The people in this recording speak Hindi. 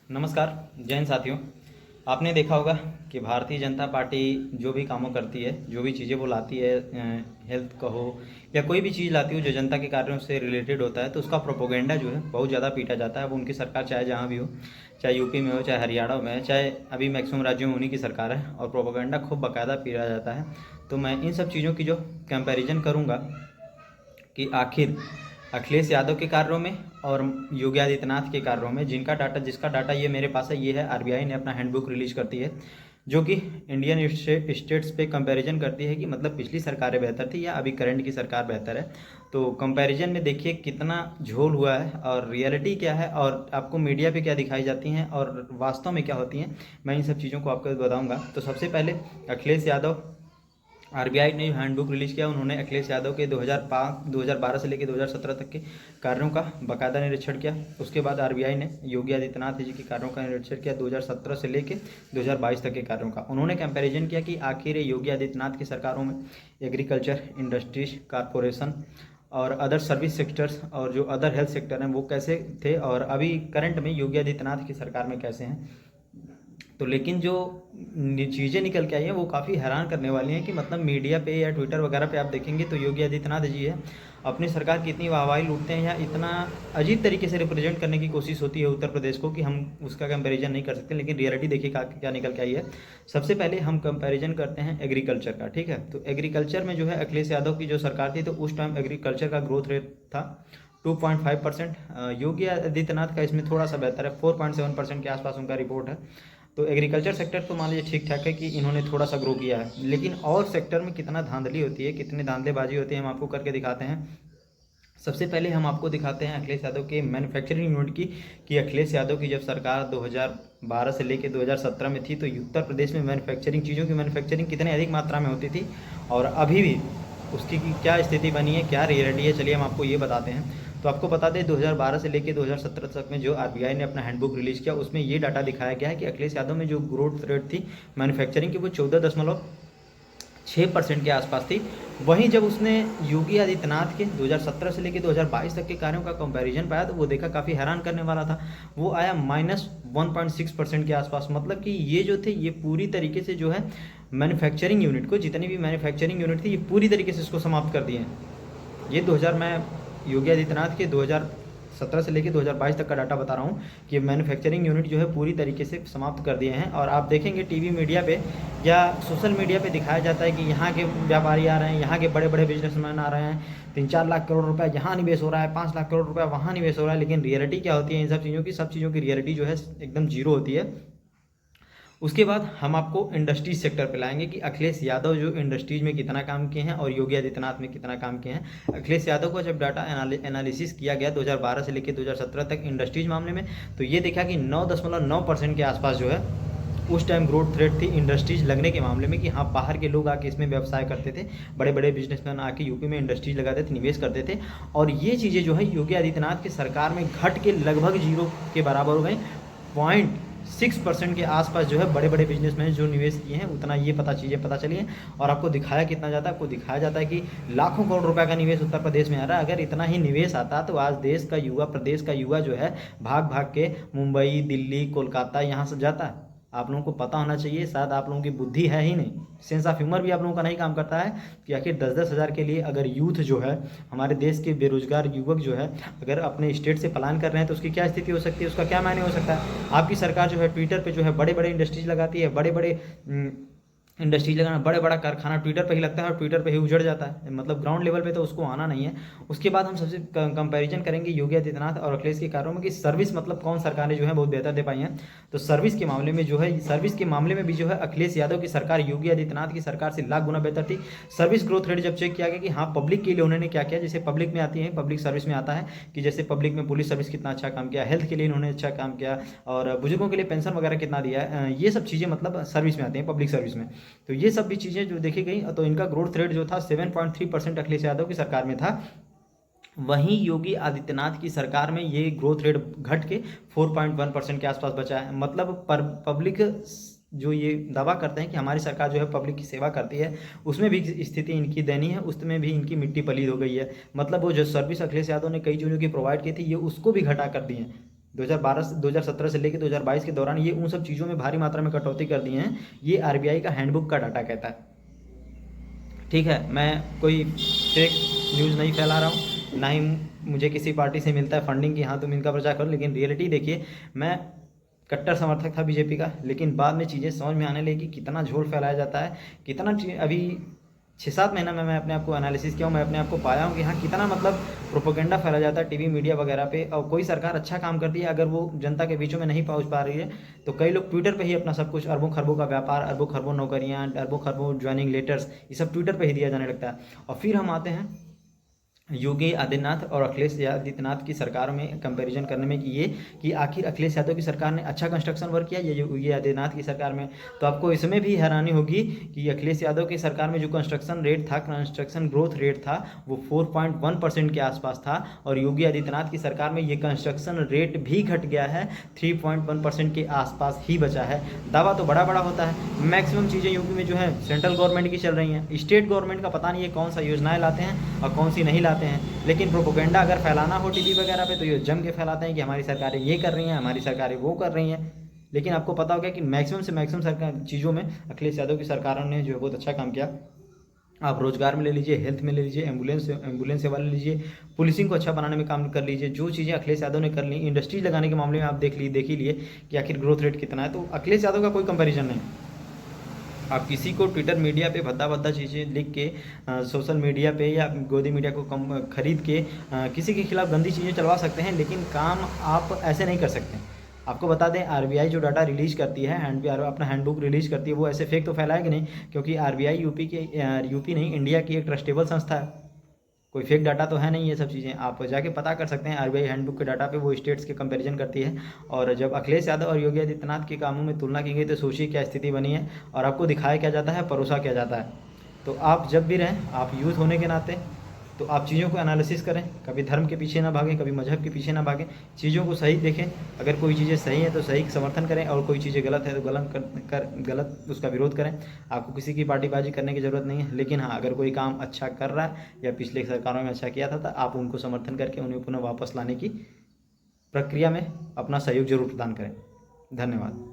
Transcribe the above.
नमस्कार। जय हिंद साथियों। आपने देखा होगा कि भारतीय जनता पार्टी जो भी कामों करती है, जो भी चीज़ें वो लाती है, हेल्थ कहो या कोई भी चीज़ लाती हो जो जनता के कार्यों से रिलेटेड होता है, तो उसका प्रोपोगेंडा जो है बहुत ज़्यादा पीटा जाता है। अब उनकी सरकार चाहे जहाँ भी हो, चाहे यूपी में हो, चाहे हरियाणा में, चाहे अभी मैक्सिमम राज्यों में उन्हीं की सरकार है, और प्रोपोगेंडा खूब बाकायदा पीटा जाता है। तो मैं इन सब चीज़ों की जो कंपैरिजन करूँगा कि आखिर अखिलेश यादव के कार्यों में और योगी आदित्यनाथ के कार्यों में, जिसका डाटा ये मेरे पास है, ये है आरबीआई ने अपना हैंडबुक रिलीज करती है, जो कि इंडियन स्टेट्स पे कंपैरिजन करती है कि मतलब पिछली सरकारें बेहतर थी या अभी करंट की सरकार बेहतर है। तो कंपैरिजन में देखिए कितना झोल हुआ है और रियलिटी क्या है और आपको मीडिया पे क्या दिखाई जाती हैं और वास्तव में क्या होती हैं, मैं इन सब चीज़ों को आपको बताऊँगा। तो सबसे पहले अखिलेश यादव, आरबीआई ने हैंडबुक रिलीज़ किया। उन्होंने अखिलेश यादव के 2012 से लेकर 2017 तक के कार्यों का बाकायदा निरीक्षण किया। उसके बाद आरबीआई ने योगी आदित्यनाथ जी के कार्यों का निरीक्षण किया 2017 से लेकर 2022 तक के कार्यों का। उन्होंने कंपैरिजन किया कि आखिर योगी आदित्यनाथ की सरकारों में एग्रीकल्चर, इंडस्ट्रीज, कारपोरेशन और अदर सर्विस सेक्टर्स और जो अदर हेल्थ सेक्टर हैं वो कैसे थे, और अभी करंट में योगी आदित्यनाथ की सरकार में कैसे हैं। तो लेकिन जो चीज़ें निकल के आई हैं वो काफ़ी हैरान करने वाली हैं कि मतलब मीडिया पे या ट्विटर वगैरह पे आप देखेंगे तो योगी आदित्यनाथ जी है, अपनी सरकार की इतनी वाहवाही लूटते हैं या इतना अजीब तरीके से रिप्रेजेंट करने की कोशिश होती है उत्तर प्रदेश को कि हम उसका कंपैरिजन नहीं कर सकते। लेकिन रियलिटी देखिए क्या निकल के आई है। सबसे पहले हम कंपैरिजन करते हैं एग्रीकल्चर का, ठीक है। तो एग्रीकल्चर में जो है अखिलेश यादव की जो सरकार थी तो उस टाइम एग्रीकल्चर का ग्रोथ रेट था 2.5%। योगी आदित्यनाथ का इसमें थोड़ा सा बेहतर है, 4.7% के आसपास उनका रिपोर्ट है। तो एग्रीकल्चर सेक्टर तो मान लीजिए ठीक ठाक है कि इन्होंने थोड़ा सा ग्रो किया है, लेकिन और सेक्टर में कितना धांधली होती है, कितनी धांधलेबाजी होती है, हम आपको करके दिखाते हैं। सबसे पहले हम आपको दिखाते हैं अखिलेश यादव के मैन्युफैक्चरिंग यूनिट की, कि अखिलेश यादव की जब सरकार 2012 से लेकर 2017 में थी तो उत्तर प्रदेश में मैन्युफैक्चरिंग, चीज़ों की मैन्युफैक्चरिंग कितने अधिक मात्रा में होती थी और अभी भी उसकी क्या स्थिति बनी है, क्या रियलिटी है, चलिए हम आपको ये बताते हैं। तो आपको बता दें 2012 से लेकर 2017 तक में जो आरबीआई ने अपना हैंडबुक रिलीज़ किया उसमें ये डाटा दिखाया गया है कि अखिलेश यादव में जो ग्रोथ रेट थी मैन्युफैक्चरिंग की वो 14.6% के आसपास थी। वहीं जब उसने योगी आदित्यनाथ के 2017 से लेकर 2022 तक के कार्यों का कंपैरिजन पाया तो वो देखा काफ़ी हैरान करने वाला था। वो आया -1.6% के आसपास। मतलब कि ये जो थे ये पूरी तरीके से जो है मैन्युफैक्चरिंग यूनिट को, जितनी भी मैन्युफैक्चरिंग यूनिट थी ये पूरी तरीके से इसको समाप्त कर दिए हैं। ये 2000 मैं योगी आदित्यनाथ के 2017 से लेकर 2022 तक का डाटा बता रहा हूँ कि मैन्युफैक्चरिंग यूनिट जो है पूरी तरीके से समाप्त कर दिए हैं। और आप देखेंगे टीवी मीडिया पे या सोशल मीडिया पे दिखाया जाता है कि यहाँ के व्यापारी आ रहे हैं, यहाँ के बड़े बड़े बिजनेसमैन आ रहे हैं, 3-4 लाख करोड़ रुपया यहाँ निवेश हो रहा है, 5 लाख करोड़ रुपया वहाँ निवेश हो रहा है। लेकिन रियलिटी क्या होती है इन सब चीज़ों की रियलिटी जो है एकदम जीरो होती है। उसके बाद हम आपको इंडस्ट्रीज सेक्टर पे लाएंगे कि अखिलेश यादव जो इंडस्ट्रीज में कितना काम किए हैं और योगी आदित्यनाथ में कितना काम किए हैं। अखिलेश यादव को जब डाटा एनालिसिस किया गया 2012 से लेकर 2017 तक इंडस्ट्रीज मामले में, तो ये देखा कि 9.9% के आसपास जो है उस टाइम ग्रोथ रेट थी इंडस्ट्रीज लगने के मामले में, कि हाँ बाहर के लोग आके इसमें व्यवसाय करते थे, बड़े बड़े बिजनेसमैन आके यूपी में इंडस्ट्रीज लगाते थे, निवेश करते थे। और ये चीज़ें जो है योगी आदित्यनाथ की सरकार में घट के लगभग जीरो के बराबर हो गई। 0.6% के आसपास जो है बड़े बड़े बिजनेसमैन जो निवेश किए हैं उतना ये चीज़ें पता चली हैं। और आपको दिखाया कितना जाता है, आपको दिखाया जाता है कि लाखों करोड़ रुपए का निवेश उत्तर प्रदेश में आ रहा है। अगर इतना ही निवेश आता तो आज देश का युवा, प्रदेश का युवा जो है भाग भाग के मुंबई, दिल्ली, कोलकाता यहाँ से जाता है। आप लोगों को पता होना चाहिए, शायद आप लोगों की बुद्धि है ही नहीं, सेंस ऑफ ह्यूमर भी आप लोगों का नहीं काम करता है कि आखिर 10-10 हज़ार के लिए अगर यूथ जो है, हमारे देश के बेरोजगार युवक जो है अगर अपने स्टेट से पलायन कर रहे हैं तो उसकी क्या स्थिति हो सकती है, उसका क्या मायने हो सकता है। आपकी सरकार जो है ट्विटर पे जो है बड़े बड़े इंडस्ट्रीज लगाती है, बड़े बड़े इंडस्ट्री लगाना, बड़े बड़ा कारखाना ट्विटर पे ही लगता है और ट्विटर पे ही उजड़ जाता है, मतलब ग्राउंड लेवल पे तो उसको आना नहीं है। उसके बाद हम सबसे कंपैरिजन करेंगे योगी आदित्यनाथ और अखिलेश के कार्यों में कि सर्विस मतलब कौन सरकारें जो है बहुत बेहतर दे पाई हैं। तो सर्विस के मामले में जो है, सर्विस के मामले में भी जो है अखिलेश यादव की सरकार योगी आदित्यनाथ की सरकार से लाख गुना बेहतर थी। सर्विस ग्रोथ रेट जब चेक किया गया कि हाँ पब्लिक के लिए उन्होंने क्या किया, जैसे पब्लिक में आती है, पब्लिक सर्विस में आता है कि जैसे पब्लिक में पुलिस सर्विस कितना अच्छा काम किया, हेल्थ के लिए इन्होंने अच्छा काम किया और बुजुर्गों के लिए पेंशन वगैरह कितना दिया, ये सब चीज़ें मतलब सर्विस में आती हैं, पब्लिक सर्विस में। तो ये सब भी चीज़ें जो देखी गई, तो इनका ग्रोथ रेट जो था 7.3% अखिलेश यादव की सरकार में था। वहीं योगी आदित्यनाथ की सरकार में ये ग्रोथ रेट घट के 4.1% के आसपास बचा है। मतलब पब्लिक जो ये दावा करते हैं कि हमारी सरकार जो है पब्लिक की सेवा करती है, उसमें भी स्थिति इनकी दयनीय है, उसमें भी इनकी मिट्टी पलीद हो गई है। मतलब वो जो सर्विस अखिलेश यादव ने कई चीज़ों की प्रोवाइड की थी ये उसको भी घटा कर दी है। 2017 से लेकर 2022 के दौरान ये उन सब चीज़ों में भारी मात्रा में कटौती कर दी हैं। ये आरबीआई का हैंडबुक का डाटा कहता है। ठीक है, मैं कोई फेक न्यूज़ नहीं फैला रहा हूँ, ना ही मुझे किसी पार्टी से मिलता है फंडिंग कि हाँ तुम इनका प्रचार करो, लेकिन रियलिटी देखिए, मैं कट्टर समर्थक था बीजेपी का, लेकिन बाद में चीज़ें समझ में आने लगी कितना झोल फैलाया जाता है, कितना अभी 6-7 महीना में मैं अपने आप को एनालिसिस किया हूँ, मैं अपने आप को पाया हूँ कि हाँ कितना मतलब प्रोपोगेंडा फैला जाता है टीवी मीडिया वगैरह पे। और कोई सरकार अच्छा काम करती है, अगर वो जनता के बीचों में नहीं पहुँच पा रही है, तो कई लोग ट्विटर पे ही अपना सब कुछ, अरबों खरबों का व्यापार, अरबों खरबों नौकरियाँ, अरबों खरबों ज्वाइनिंग लेटर्स, ये सब ट्विटर पर ही दिया जाने लगता है। और फिर हम आते हैं योगी आदित्यनाथ और अखिलेश आदित्यनाथ की सरकार में कंपैरिजन करने में, कि ये कि आखिर अखिलेश यादव की सरकार ने अच्छा कंस्ट्रक्शन वर्क किया या योगी आदित्यनाथ की सरकार में। तो आपको इसमें भी हैरानी होगी कि अखिलेश यादव की सरकार में जो कंस्ट्रक्शन रेट था, कंस्ट्रक्शन ग्रोथ रेट था, वो 4.1% के आसपास था, और योगी आदित्यनाथ की सरकार में ये कंस्ट्रक्शन रेट भी घट गया है, 3.1% के आसपास ही बचा है। दावा तो बड़ा बड़ा होता है, मैक्सिमम चीज़ें यूपी में जो है सेंट्रल गवर्नमेंट की चल रही हैं, स्टेट गवर्नमेंट का पता नहीं है कौन सा योजनाएं लाते हैं और कौन सी नहीं लाते हैं। लेकिन प्रोपोगेंडा अगर फैलाना हो टीवी वगैरह पे, तो ये जम के फैलाते हैं कि हमारी सरकारें ये कर रही हैं, हमारी सरकारें वो कर रही हैं। लेकिन आपको पता होगा कि मैक्सिमम से मैक्सिमम सरकार चीज़ों में अखिलेश यादव की सरकारों ने जो है बहुत अच्छा काम किया। आप रोजगार में ले लीजिए, हेल्थ में ले लीजिए, एम्बुलेंस सेवा ले लीजिए, पुलिसिंग को अच्छा बनाने में काम कर लीजिए, जो चीज़ें अखिलेश यादव ने कर ली, इंडस्ट्रीज लगाने के मामले में आप देख ही लिए कि आखिर ग्रोथ रेट कितना है। तो अखिलेश यादव का कोई कंपेरिजन नहीं। आप किसी को ट्विटर मीडिया पे भद्दा भद्दा चीज़ें लिख के, सोशल मीडिया पे या गोदी मीडिया को कम खरीद के किसी के खिलाफ गंदी चीज़ें चलवा सकते हैं, लेकिन काम आप ऐसे नहीं कर सकते। आपको बता दें, आरबीआई जो डाटा रिलीज करती है, अपना हैंडबुक रिलीज करती है, वो ऐसे फेक तो फैलाएगी नहीं, क्योंकि आरबीआई यूपी नहीं, इंडिया की एक ट्रस्टेबल संस्था है, कोई फेक डाटा तो है नहीं। ये सब चीज़ें आप जाके पता कर सकते हैं, आरबीआई हैंडबुक के डाटा पे वो स्टेट्स के कंपैरिजन करती है। और जब अखिलेश यादव और योगी आदित्यनाथ के कामों में तुलना की गई, तो सोचिए क्या स्थिति बनी है, और आपको दिखाया क्या जाता है, परोसा क्या जाता है। तो आप जब भी रहें, आप यूथ होने के नाते, तो आप चीज़ों को एनालिसिस करें, कभी धर्म के पीछे ना भागें, कभी मजहब के पीछे ना भागें, चीज़ों को सही देखें। अगर कोई चीज़ें सही हैं तो सही समर्थन करें, और कोई चीज़ें गलत है तो गलत उसका विरोध करें। आपको किसी की पार्टीबाजी करने की ज़रूरत नहीं है, लेकिन हाँ, अगर कोई काम अच्छा कर रहा है या पिछले सरकारों में अच्छा किया था, तो आप उनको समर्थन करके उन्हें पुनः वापस लाने की प्रक्रिया में अपना सहयोग जरूर प्रदान करें। धन्यवाद।